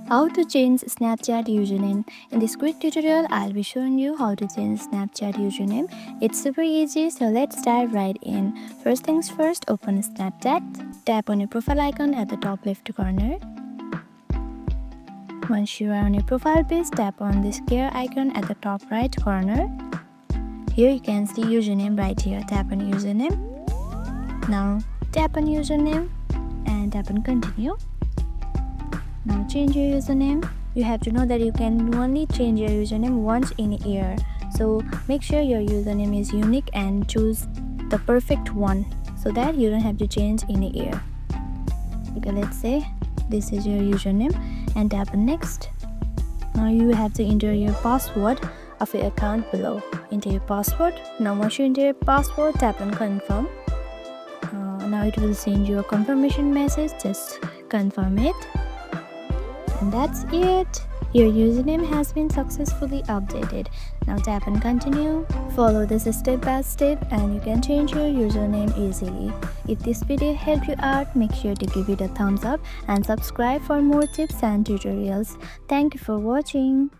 How to change Snapchat username. In this quick tutorial, I'll be showing you how to change Snapchat username. It's super easy, so let's dive right in. First things first, open Snapchat. Tap on your profile icon at the top left corner. Once you are on your profile page, tap on this gear icon at the top right corner. Here you can see username right here. Tap on username. Now tap on username and tap on continue. Now change your username. You have to know that you can only change your username once in a year. So make sure your username is unique and choose the perfect one so that you don't have to change in a year. Okay, let's say this is your username and tap on next. Now you have to enter your password of your account below. Enter your password. Now once you enter your password, tap on confirm. Now it will send you a confirmation message. Just confirm it. And that's it. Your username has been successfully updated. Now tap on continue. Follow this step by step and you can change your username easily. If this video helped you out, make sure to give it a thumbs up and subscribe for more tips and tutorials. Thank you for watching.